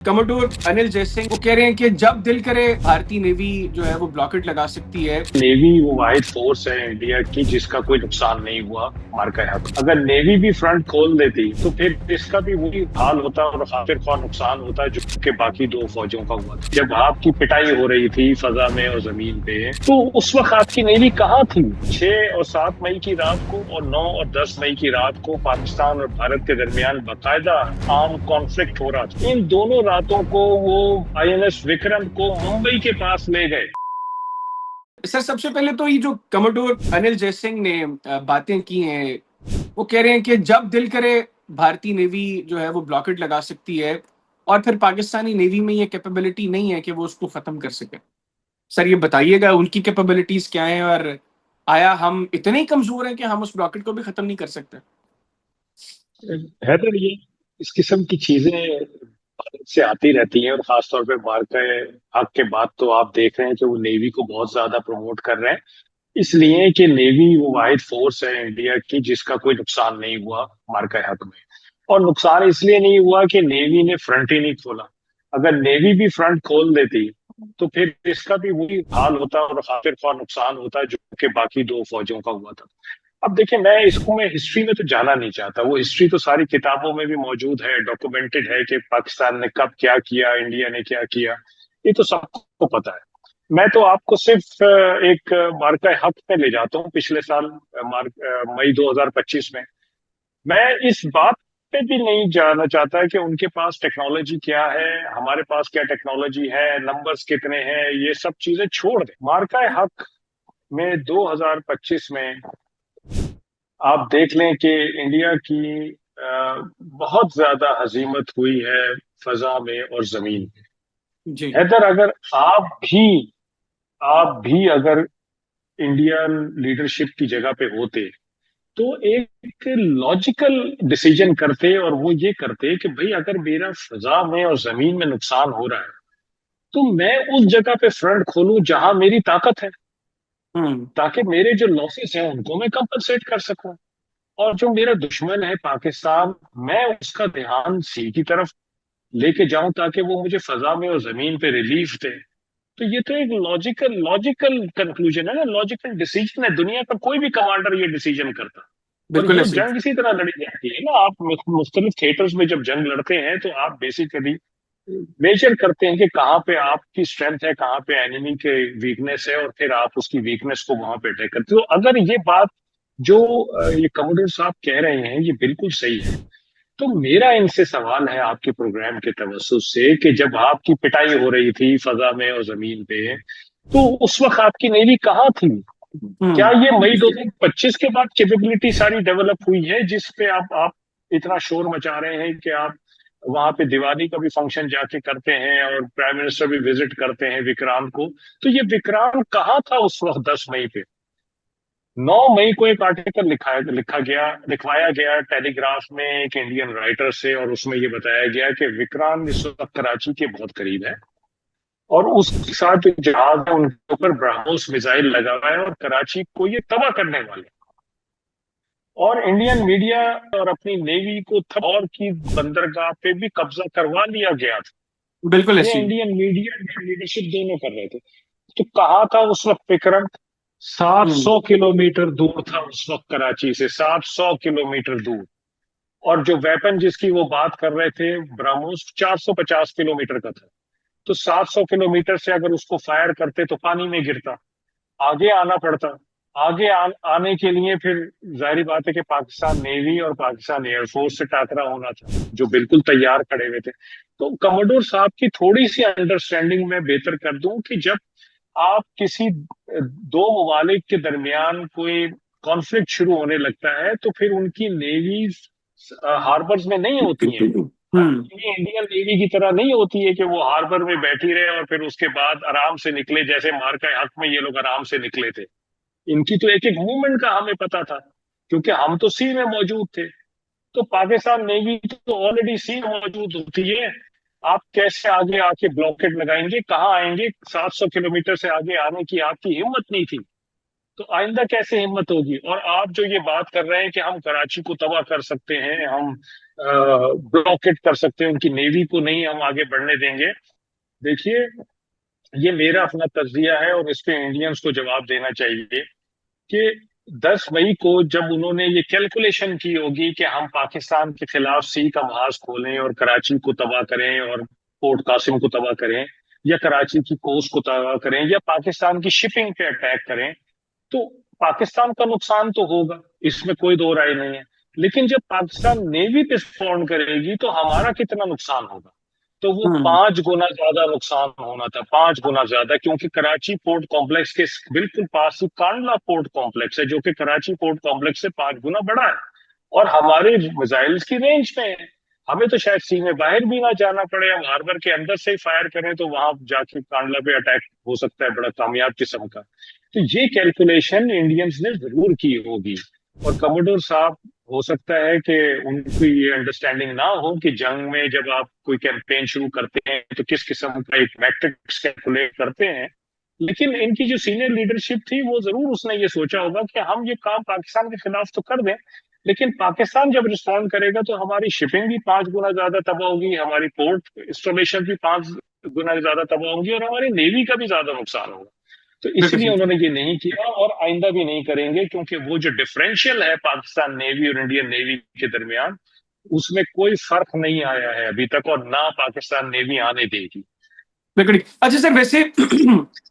Commodore Anil Jaisingh वो कह रहे हैं कि जब दिल करे भारतीय नेवी जो है वो ब्लॉकेट लगा सकती है। नेवी वो वाहिद फोर्स है इंडिया की जिसका कोई नुकसान नहीं हुआ मार्का हक। अगर नेवी भी फ्रंट खोल देती तो फिर इसका भी वही हाल होता और खातिर ख्वाह नुकसान होता जो कि बाकी दो फौजों का हुआ था। जब आपकी पिटाई हो रही थी फजा में और जमीन पे, तो उस वक्त आपकी नेवी कहाँ थी? 6 और 7 मई की रात को और 9 और 10 मई की रात को पाकिस्तान और भारत के दरमियान बाकायदा आर्म कॉन्फ्लिक्ट हो रहा था। इन दोनों रातों को वो INS विक्रम को मुंबई के पास ले गए। सर सबसे पहले तो ये जो कमोडोर अनिल जयसिंह ने बातें की हैं, वो कह रहे हैं कि जब दिल करे भारतीय नेवी जो है वो ब्लॉकेट लगा सकती है और फिर पाकिस्तानी नेवी में ये कैपेबिलिटी नहीं है कि वो उसको खत्म कर सके। सर ये बताइएगा उनकी कैपेबिलिटीज क्या हैं और आया हम इतने ही कमजोर हैं कि हम उस ब्लॉकेट को भी खत्म नहीं कर सकते? हैदर, ये इस किस्म की चीजें भारत से आती रहती हैं और खासतौर पे मार्का हक के बाद तो आप देख रहे हैं कि वो नेवी को बहुत ज्यादा प्रमोट कर रहे हैं, इसलिए कि नेवी वो वाहिद फोर्स है इंडिया की जिसका कोई नुकसान नहीं हुआ मार्का हक में। और नुकसान इसलिए नहीं हुआ कि नेवी ने फ्रंट ही नहीं खोला। अगर नेवी भी फ्रंट खोल देती तो फिर इसका भी वही हाल होता और खातिर ख्वाह नुकसान होता जो कि बाकी दो फौजों का हुआ था। अब देखिए, मैं हिस्ट्री में तो जाना नहीं चाहता। वो हिस्ट्री तो सारी किताबों में भी मौजूद है, डॉक्यूमेंटेड है कि पाकिस्तान ने कब क्या किया, इंडिया ने क्या किया, ये तो सबको पता है। मैं तो आपको सिर्फ एक मार्का हक पे ले जाता हूँ पिछले साल, मई 2025 में। मैं इस बात पे भी नहीं जानना चाहता कि उनके पास टेक्नोलॉजी क्या है, हमारे पास क्या टेक्नोलॉजी है, नंबर्स कितने हैं, ये सब चीजें छोड़ दें। मार्का हक में 2025 में आप देख लें कि इंडिया की बहुत ज्यादा हजीमत हुई है फजा में और जमीन पे। जी। हैदर, अगर आप भी अगर इंडियन लीडरशिप की जगह पे होते तो एक लॉजिकल डिसीजन करते और वो ये करते कि भाई अगर मेरा फजा में और जमीन में नुकसान हो रहा है तो मैं उस जगह पे फ्रंट खोलूं जहां मेरी ताकत है, हम्म। ताकि मेरे जो लॉसेस हैं उनको मैं कंपनसेट कर सकूं। और जो मेरा दुश्मन है पाकिस्तान, मैं उसका ध्यान सी की तरफ लेके जाऊं ताकि वो मुझे फजा में और जमीन पे रिलीफ दे। तो ये तो एक लॉजिकल लॉजिकल कंक्लूजन है ना, लॉजिकल डिसीजन है। दुनिया का कोई भी कमांडर ये डिसीजन करता। और बिल्कुल ये ऐसे ही। जंग इसी तरह लड़ी जाती है ना, आप मुख्तलिफ थिएटर्स में जब जंग लड़ते हैं तो आप बेसिकली मेजर करते हैं कि कहाँ पे आपकी स्ट्रेंथ है, कहाँ पे एनिमी के वीकनेस है, और फिर आप उसकी वीकनेस को वहां पे अटैक करते हो। तो अगर ये बात जो ये कमोडोर साहब कह रहे हैं ये बिल्कुल सही है, तो मेरा इनसे सवाल है आपके प्रोग्राम के तवज्जुह से कि जब आपकी पिटाई हो रही थी फजा में और जमीन पे, तो उस वक्त आपकी नेवी कहाँ थी? क्या हम्म। ये मई 2025 के बाद कैपेबिलिटी सारी डेवलप हुई है जिस पे आप इतना शोर मचा रहे हैं कि आप वहां पे दिवाली का भी फंक्शन जाके करते हैं और प्राइम मिनिस्टर भी विजिट करते हैं विक्रांत को? तो ये विक्रांत कहाँ था उस वक्त 10 मई पे? 9 मई को एक आर्टिकल लिखवाया गया टेलीग्राफ में एक इंडियन राइटर से, और उसमें ये बताया गया कि विक्रांत इस वक्त कराची के बहुत करीब है और उसके साथ जो जहाज है उनके ऊपर ब्रह्मोस मिसाइल लगा हुआ है और कराची को ये तबाह करने वाले हैं। और इंडियन मीडिया और अपनी नेवी को और की बंदरगाह पे भी कब्जा करवा लिया गया था। बिल्कुल ये ऐसे ही। इंडियन मीडिया लीडरशिप दोनों कर रहे थे। तो कहा था उस वक्त विक्रम? सात हम्म। सौ किलोमीटर दूर था उस वक्त कराची से, 700 किलोमीटर दूर। और जो वेपन जिसकी वो बात कर रहे थे ब्रह्मोस, 450 किलोमीटर का था। तो 700 किलोमीटर से अगर उसको फायर करते तो पानी में गिरता, आगे आना पड़ता। आने के लिए फिर जाहिर बात है कि पाकिस्तान नेवी और पाकिस्तान एयरफोर्स से टाकरा होना था, जो बिल्कुल तैयार खड़े हुए थे। तो कमोडोर साहब की थोड़ी सी अंडरस्टैंडिंग मैं बेहतर कर दूं कि जब आप किसी दो ममालिक के दरमियान कोई कॉन्फ्लिक्ट शुरू होने लगता है तो फिर उनकी नेवी हार्बर्स में नहीं होती हैं। हम्म। ये इंडियन नेवी की तरह नहीं होती है कि वो हार्बर में बैठी रहे और फिर उसके बाद आराम से निकले, जैसे मार्का हक में ये लोग आराम से निकले थे। इनकी तो एक एक मूवमेंट का हमें पता था, क्योंकि हम तो सी में मौजूद थे। तो पाकिस्तान नेवी तो ऑलरेडी सी में मौजूद होती है। आप कैसे आगे आके ब्लॉकेट लगाएंगे? कहाँ आएंगे? 700 किलोमीटर से आगे आने की आपकी हिम्मत नहीं थी। तो आइंदा कैसे हिम्मत होगी? और आप जो ये बात कर रहे हैं कि हम कराची को तबाह कर सकते हैं, हम ब्लॉकेट कर सकते हैं, उनकी नेवी को नहीं हम आगे बढ़ने देंगे। देखिए, ये मेरा अपना तज्जिया है और इस पे इंडियंस को जवाब देना चाहिए कि 10 मई को जब उन्होंने ये कैलकुलेशन की होगी कि हम पाकिस्तान के खिलाफ सी का महाज खोलें और कराची को तबाह करें और पोर्ट कासिम को तबाह करें, या कराची की कोस्ट को तबाह करें, या पाकिस्तान की शिपिंग पे अटैक करें, तो पाकिस्तान का नुकसान तो होगा, इसमें कोई दो राय नहीं है। लेकिन जब पाकिस्तान नेवी पे रिस्पॉन्ड करेगी तो हमारा कितना नुकसान होगा? तो वो हम्म 5 गुना ज्यादा नुकसान होना था, 5 गुना ज्यादा, क्योंकि कराची पोर्ट कॉम्प्लेक्स के बिल्कुल पास ही कांडला पोर्ट कॉम्प्लेक्स है, जो कि कराची पोर्ट कॉम्प्लेक्स से 5 गुना बड़ा है और हमारे मिसाइल्स की रेंज में है। हमें तो शायद सी में बाहर भी ना जाना पड़े, हम हार्बर के अंदर से ही फायर करें तो वहां जाके कांडला पे अटैक हो सकता है, बड़ा कामयाब किस्म का। तो ये कैलकुलेशन इंडियंस ने जरूर की होगी। और कमोडोर साहब, हो सकता है कि उनको ये अंडरस्टैंडिंग ना हो कि जंग में जब आप कोई कैंपेन शुरू करते हैं तो किस किस्म का एक मैट्रिक्स कैलकुलेट करते हैं, लेकिन इनकी जो सीनियर लीडरशिप थी वो जरूर उसने ये सोचा होगा कि हम ये काम पाकिस्तान के खिलाफ तो कर दें, लेकिन पाकिस्तान जब रिस्पॉन्ड करेगा तो हमारी शिपिंग भी 5 गुना ज्यादा तबाह होगी, हमारी पोर्ट इंस्टॉलेशन भी 5 गुना ज्यादा तबाह होंगी और हमारी नेवी का भी ज्यादा नुकसान होगा। तो बिल्कुल इसलिए सही। उन्होंने ये नहीं किया और आइंदा भी नहीं करेंगे, क्योंकि वो जो डिफरेंशियल है पाकिस्तान नेवी और इंडियन नेवी के दरमियान, उसमें कोई फर्क नहीं आया है अभी तक और ना पाकिस्तान नेवी आने देगी। बिल्कुल ठीक। अच्छा सर, वैसे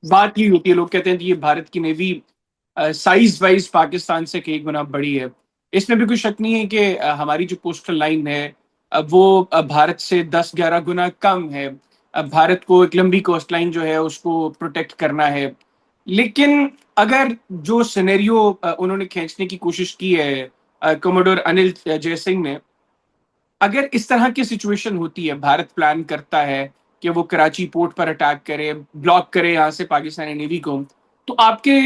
बात ये होती है, लोग कहते हैं कि ये भारत की नेवी साइज वाइज पाकिस्तान से कई गुना बड़ी है। इसमें भी कोई शक नहीं है कि हमारी जो कोस्टल लाइन है वो भारत से 10-11 गुना कम है। भारत को एक लंबी कोस्ट लाइन जो है उसको प्रोटेक्ट करना है। लेकिन अगर जो सिनेरियो उन्होंने खींचने की कोशिश की है कमोडोर अनिल जयसिंह ने, अगर इस तरह की सिचुएशन होती है, भारत प्लान करता है कि वो कराची पोर्ट पर अटैक करे, ब्लॉक करे यहाँ से पाकिस्तानी नेवी को, तो आपके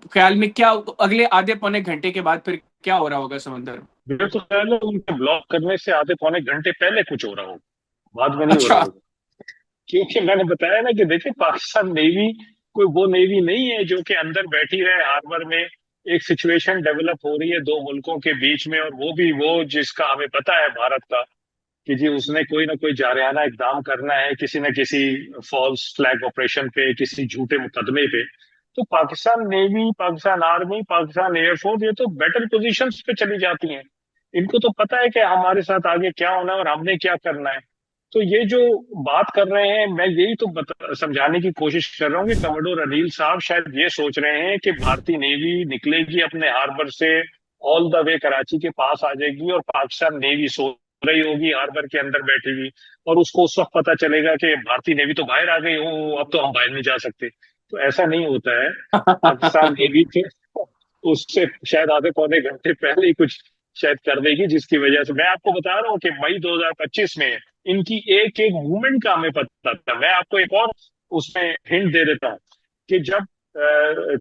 ख्याल में क्या अगले आधे पौने घंटे के बाद फिर क्या हो रहा होगा समंदर में? मेरे तो ख्याल है उनके ब्लॉक करने से आधे पौने घंटे पहले कुछ हो रहा होगा, बाद में नहीं हो रहा अच्छा। होगा। क्योंकि मैंने बताया ना कि देखिए, पाकिस्तान नेवी कोई वो नेवी नहीं है जो कि अंदर बैठी रहे हार्बर में। एक सिचुएशन डेवलप हो रही है दो मुल्कों के बीच में, और वो भी वो जिसका हमें पता है भारत का कि जी उसने कोई ना कोई जारहाना इकदाम करना है किसी न किसी फॉल्स फ्लैग ऑपरेशन पे, किसी झूठे मुकदमे पे। तो Pakistan navy, Pakistan army, Pakistan air force, ये तो बैटल पोजीशंस पे चली जाती हैं। इनको तो पता है कि हमारे साथ आगे क्या होना है और हमने क्या करना है। तो ये जो बात कर रहे हैं, मैं यही तो समझाने की कोशिश कर रहा हूँ कि कमोडोर अनिल साहब शायद ये सोच रहे हैं कि भारतीय नेवी निकलेगी अपने हार्बर से, ऑल द वे कराची के पास आ जाएगी और पाकिस्तान नेवी सो रही होगी हार्बर के अंदर बैठी हुई, और उसको उस वक्त पता चलेगा कि भारतीय नेवी तो बाहर आ गई हो, अब तो हम बाहर नहीं जा सकते। तो ऐसा नहीं होता है। पाकिस्तान नेवी के उससे शायद आधे पौने घंटे पहले ही कुछ शायद कर देगी, जिसकी वजह से मैं आपको बता रहा हूँ कि मई 2025 में इनकी एक एक मूवमेंट का हमें पता था। मैं आपको एक और उसमें हिंट दे देता हूँ कि जब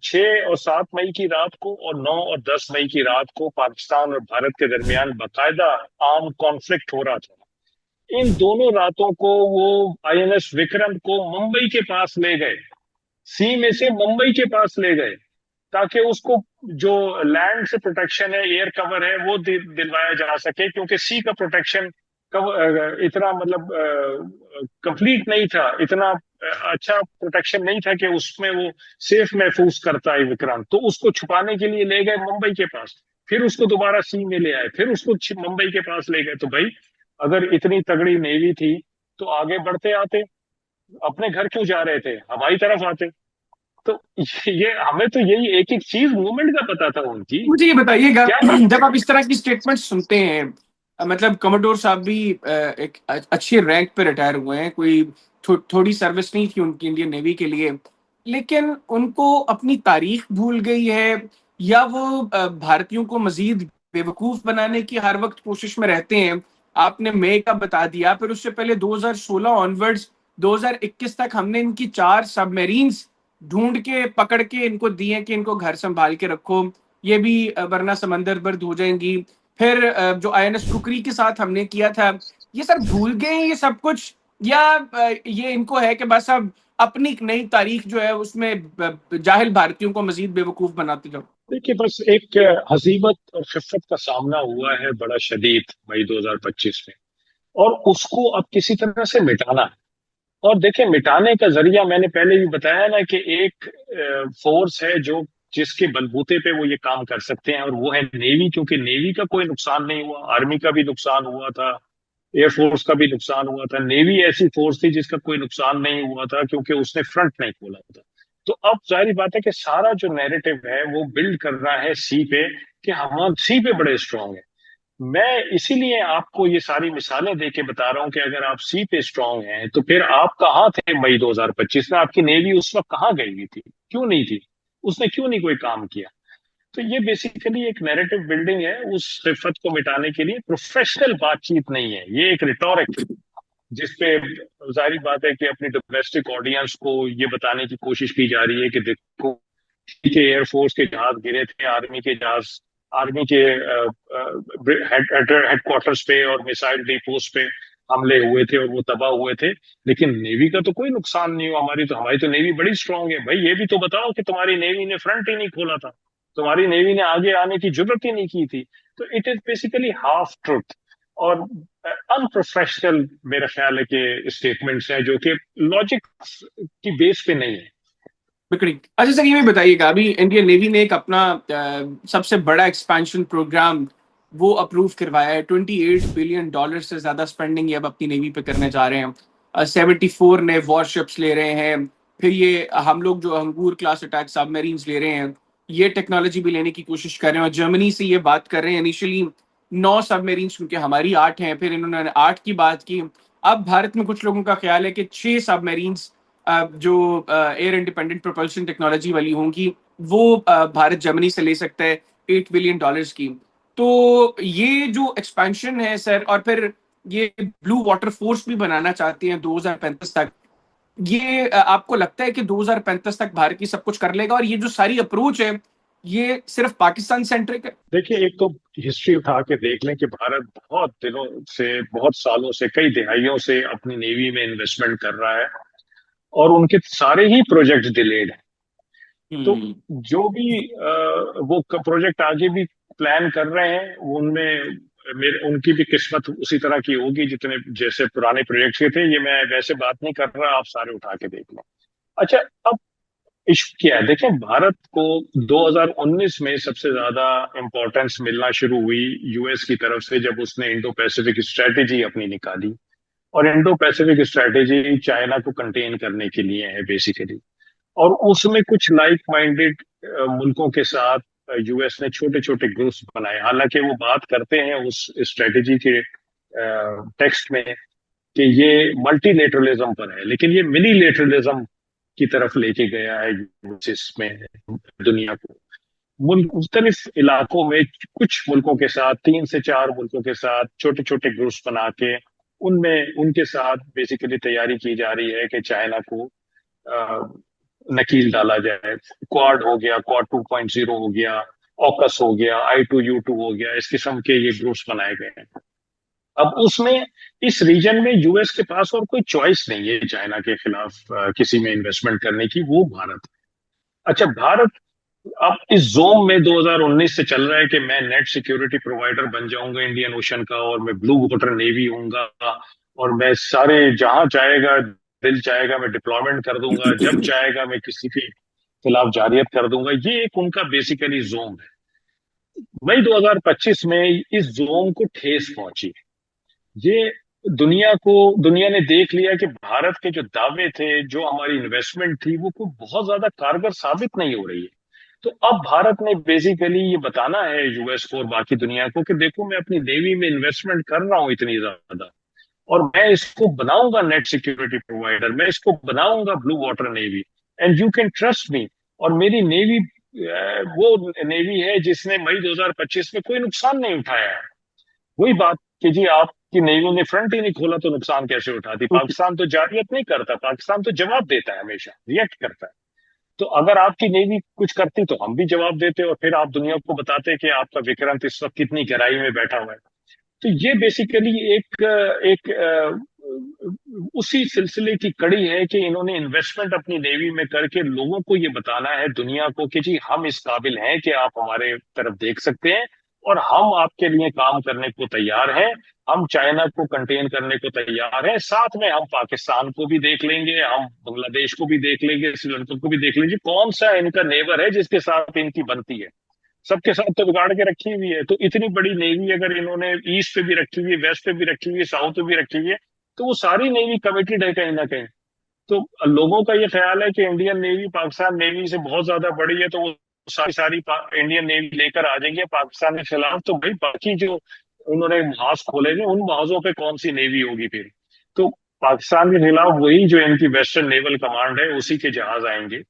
6 और 7 मई की रात को और 9 और 10 मई की रात को पाकिस्तान और भारत के दरमियान बाकायदा आर्म कॉन्फ्लिक्ट हो रहा था, इन दोनों रातों को वो आईएनएस विक्रम को मुंबई के पास ले गए, सी में से मुंबई के पास ले गए, ताकि उसको जो लैंड से प्रोटेक्शन है, एयर कवर है, वो दिलवाया जा सके, क्योंकि सी का प्रोटेक्शन इतना मतलब कंप्लीट नहीं था, इतना अच्छा प्रोटेक्शन नहीं था कि उसमें वो सेफ महफूज करता है विक्रांत। तो उसको छुपाने के लिए ले गए मुंबई के पास, फिर उसको दोबारा सी में ले आए, फिर उसको मुंबई के पास ले गए। तो भाई, अगर इतनी तगड़ी नेवी थी तो आगे बढ़ते आते, अपने घर क्यों जा रहे थे, हमारी तरफ आते। तो ये हमें तो यही एक एक चीज मूवमेंट का पता था उनकी। मुझे ये बताइएगा, क्या जब आप इस तरह की स्टेटमेंट सुनते हैं, मतलब कमोडोर साहब भी एक अच्छी रैंक पे रिटायर हुए हैं, कोई थोड़ी सर्विस नहीं थी उनकी इंडियन नेवी के लिए, लेकिन उनको अपनी तारीख भूल गई है, या वो भारतीयों को मजीद बेवकूफ बनाने की हर वक्त कोशिश में रहते हैं? आपने मई का बता दिया, फिर उससे पहले 2016 ऑनवर्ड्स 2021 तक हमने इनकी 4 सबमरीन्स ढूंढ के पकड़ के इनको दिए कि इनको घर संभाल के रखो, ये भी वरना समंदर बर्द हो जाएंगी। फिर जो आईएनएस कुकरी के साथ हमने किया था, ये सब भूल गए ये सब कुछ, या ये इनको है कि बस अब अपनी एक नई तारीख जो है उसमें जाहिल भारतीयों को मजीद बेवकूफ बनाते जाओ? देखिए, बस एक हसीबत और खिफ़्फ़त का सामना हुआ है बड़ा शदीद मई 2025 में, और उसको अब किसी तरह से मिटाना है। और देखिए, मिटाने का जरिया मैंने पहले भी बताया ना कि एक फोर्स है जो जिसके बलबूते पे वो ये काम कर सकते हैं, और वो है नेवी। क्योंकि नेवी का कोई नुकसान नहीं हुआ, आर्मी का भी नुकसान हुआ था, एयरफोर्स का भी नुकसान हुआ था। नेवी ऐसी फोर्स थी जिसका कोई नुकसान नहीं हुआ था क्योंकि उसने फ्रंट नहीं खोला था। तो अब जाहिर बात है कि सारा जो नैरेटिव है वो बिल्ड कर रहा है सी पे, कि हम सी पे बड़े स्ट्रांग हैं। मैं इसीलिए आपको ये सारी मिसालें दे के बता रहा हूं कि अगर आप सी पे स्ट्रांग हैं तो फिर आप कहाँ थे मई 2025 में? आपकी नेवी उस वक्त कहाँ गई हुई थी? क्यों नहीं थी? उसने क्यों नहीं कोई काम किया? तो ये बेसिकली एक नैरेटिव बिल्डिंग है उस सिफत को मिटाने के लिए। प्रोफेशनल बातचीत नहीं है, ये एक रिटोरिक, जिसपे जाहिर बात है कि अपनी डोमेस्टिक ऑडियंस को ये बताने की कोशिश की जा रही है कि देखो, ठीक है, एयरफोर्स के जहाज गिरे थे, आर्मी के जहाज, आर्मी के हेडक्वार्टर्स पे और मिसाइल डिपोस पे हमले हुए थे और वो तबाह हुए थे, लेकिन नेवी का तो कोई नुकसान नहीं हुआ। हमारी तो नेवी बड़ी स्ट्रांग है। भाई ये भी तो बताओ कि तुम्हारी नेवी ने फ्रंट ही नहीं खोला था, तुम्हारी नेवी ने आगे आने की जरूरत ही नहीं की थी। तो it is basically half truth और अनप्रोफेशनल, मेरा ख्याल है कि स्टेटमेंट्स हैं जो कि लॉजिक की बेस पे नहीं है। बिक्री। अच्छा सर, ये भी बताइएगा, अभी इंडियन नेवी ने एक अपना सबसे बड़ा एक्सपेंशन प्रोग्राम वो अप्रूव करवाया है। $28 बिलियन से ज्यादा स्पेंडिंग ये अब अपनी नेवी पे करने जा रहे हैं। 74 नए वॉरशिप्स ले रहे हैं। फिर ये हम लोग जो अंगूर क्लास अटैक सबमरीन्स ले रहे हैं, ये टेक्नोलॉजी भी लेने की कोशिश कर रहे हैं। और जर्मनी से ये बात कर रहे हैं, इनिशियली 9 सबमरीन्स, क्योंकि हमारी 8 हैं, फिर इन्होंने 8 की बात की। अब भारत में कुछ लोगों का ख्याल है कि 6 सबमरीन्स जो एयर इंडिपेंडेंट प्रोपल्शन टेक्नोलॉजी वाली होंगी, वो भारत जर्मनी से ले सकता है $8 बिलियन की। तो ये जो एक्सपेंशन है सर, और फिर ये ब्लू वाटर फोर्स भी बनाना चाहते हैं 2035 तक। ये आपको लगता है कि 2035 तक भारत की सब कुछ कर लेगा? और ये जो सारी अप्रोच है, ये सिर्फ पाकिस्तान सेंट्रिक है? देखिए, एक तो हिस्ट्री उठा के देख लें कि भारत बहुत दिनों से, बहुत सालों से, कई दिहाइयों से अपनी नेवी में इन्वेस्टमेंट कर रहा है, और उनके सारे ही प्रोजेक्ट डिलेड हैं। तो हम्म। जो भी वो प्रोजेक्ट आगे भी प्लान कर रहे हैं, उनमें मेरे उनकी भी किस्मत उसी तरह की होगी जितने जैसे पुराने प्रोजेक्ट के थे। ये मैं वैसे बात नहीं कर रहा, आप सारे उठा के देख लें। अच्छा, अब इश्यू क्या है? देखें, भारत को 2019 में सबसे ज्यादा इंपॉर्टेंस मिलना शुरू हुई यूएस की तरफ से, जब उसने इंडो पैसिफिक स्ट्रेटेजी अपनी निकाली। और इंडो पैसिफिक स्ट्रेटेजी चाइना को कंटेन करने के लिए है बेसिकली। और उसमें कुछ लाइक माइंडेड मुल्कों के साथ यूएस ने छोटे छोटे ग्रुप्स बनाए। हालांकि वो बात करते हैं उस स्ट्रेटेजी के टेक्स्ट में कि ये मल्टीलेटरलिज्म पर है, लेकिन ये मिनीलेटरलिज्म की तरफ लेके गया है यूएस इसमें दुनिया को। मुल्क मुख्तलिफ इलाकों में कुछ मुल्कों के साथ, 3 से 4 मुल्कों के साथ छोटे छोटे ग्रुप्स बना के उनमें उनके साथ बेसिकली तैयारी की जा रही है कि चाइना को नकील डाला जाए। क्वाड हो गया, क्वाड 2.0 हो गया, ऑकस हो गया, I2U2 हो गया, इस किस्म के ये ग्रुप्स बनाए गए हैं। अब उसमें इस रीजन में यूएस के पास और कोई चॉइस नहीं है चाइना के खिलाफ किसी में इन्वेस्टमेंट करने की, वो भारत। अच्छा, भारत अब इस जोन में 2019 से चल रहा है कि मैं नेट सिक्योरिटी प्रोवाइडर बन जाऊंगा इंडियन ओशन का, और मैं ब्लू वाटर नेवी हूंगा, और मैं सारे जहां चाहेगा, दिल चाहेगा मैं डिप्लॉयमेंट कर दूंगा, जब चाहेगा मैं किसी के खिलाफ जारियत कर दूंगा। ये एक उनका बेसिकली जोन है। मई 2025 में इस जोन को ठेस पहुंची। ये दुनिया ने देख लिया कि भारत के जो दावे थे, जो हमारी इन्वेस्टमेंट थी, वो कोई बहुत ज्यादा कारगर साबित नहीं हो रही है। तो अब भारत ने बेसिकली ये बताना है यूएस को और बाकी दुनिया को कि देखो, मैं अपनी नेवी में इन्वेस्टमेंट कर रहा हूं इतनी ज्यादा, और मैं इसको बनाऊंगा नेट सिक्योरिटी प्रोवाइडर, मैं इसको बनाऊंगा blue water navy, and you can trust me. और मेरी नेवी वो नेवी है जिसने मई 2025 में कोई नुकसान नहीं उठाया है। वही बात कि जी, आपकी नेवी ने फ्रंट ही नहीं खोला तो नुकसान कैसे उठाती? पाकिस्तान तो जारियत नहीं करता, पाकिस्तान तो जवाब देता है, हमेशा रिएक्ट करता है। तो अगर आपकी नेवी कुछ करती तो हम भी जवाब देते, और फिर आप दुनिया को बताते कि आपका विक्रांत इस वक्त कितनी गहराई में बैठा हुआ है। तो ये बेसिकली एक एक उसी सिलसिले की कड़ी है कि इन्होंने इन्वेस्टमेंट अपनी नेवी में करके लोगों को ये बताना है, दुनिया को, कि जी हम इस काबिल हैं कि आप हमारे तरफ देख सकते हैं और हम आपके लिए काम करने को तैयार हैं। हम चाइना को कंटेन करने को तैयार हैं, साथ में हम पाकिस्तान को भी देख लेंगे, हम बांग्लादेश को भी देख लेंगे, श्रीलंका को भी देख लेंगे, कौन सा इनका नेबर है जिसके साथ इनकी बनती है। सबके साथ तो बिगाड़ के रखी हुई है। तो इतनी बड़ी नेवी अगर इन्होंने ईस्ट पे भी रखी हुई है, वेस्ट पे भी रखी हुई है, साउथ पे भी रखी हुई है, तो वो सारी नेवी कमिटेड है कहीं ना कहीं। तो लोगों का ये ख्याल है कि इंडियन नेवी पाकिस्तान नेवी से बहुत ज्यादा बड़ी है, तो वो सारी सारी इंडियन नेवी लेकर आ जाएंगे पाकिस्तान के खिलाफ। तो भाई बाकी जो उन्होंने जहाज खोले हैं, उन जहाजों पे कौन सी नेवी होगी फिर? तो पाकिस्तान के खिलाफ वही जो इनकी वेस्टर्न नेवल कमांड है, उसी के जहाज आएंगे।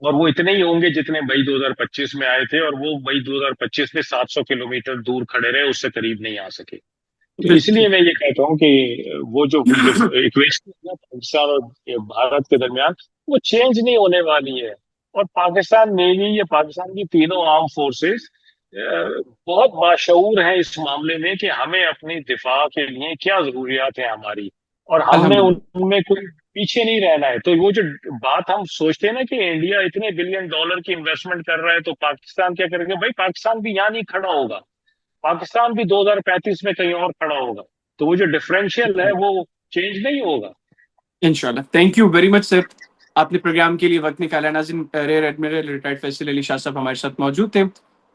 और वो इतने ही होंगे जितने मई 2025 में आए थे, और वो मई 2025 में 700 किलोमीटर दूर खड़े रहे, उससे करीब नहीं आ सके। तो बिल्कुल। इसलिए मैं ये कहता हूँ कि वो जो इक्वेशन है ना पाकिस्तान और भारत के दरमियान, वो चेंज नहीं होने वाली है। और पाकिस्तान नेवी या पाकिस्तान की तीनों आर्म फोर्सेस बहुत बाशऊर हैं इस मामले में कि हमें अपनी दिफा के लिए क्या जरूरियात है हमारी, और हमने अल्हम्दुलिल्लाह। उनमें कोई पीछे नहीं रहना है। तो वो जो बात हम सोचते हैं ना कि इंडिया इतने बिलियन डॉलर की इन्वेस्टमेंट कर रहा है, तो पाकिस्तान क्या करेगा? भाई पाकिस्तान भी यहाँ नहीं खड़ा होगा, पाकिस्तान भी 2035 में कहीं और खड़ा होगा। तो वो जो डिफरेंशियल है वो चेंज नहीं होगा। इंशाल्लाह। Thank you very much sir, आपने प्रोग्राम के लिए वक्त निकाला। नाज़रीन, rear admiral retired Faisal Ali Shah साहब हमारे साथ मौजूद थे।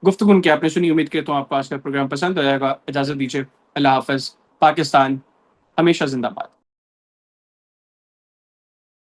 गुफ्तगू की आपने सुनी, उम्मीद करता हूँ आपको आज का प्रोग्राम पसंद आएगा। इजाजत दीजिए, अल्लाह हाफ़िज़। पाकिस्तान हमेशा जिंदाबाद।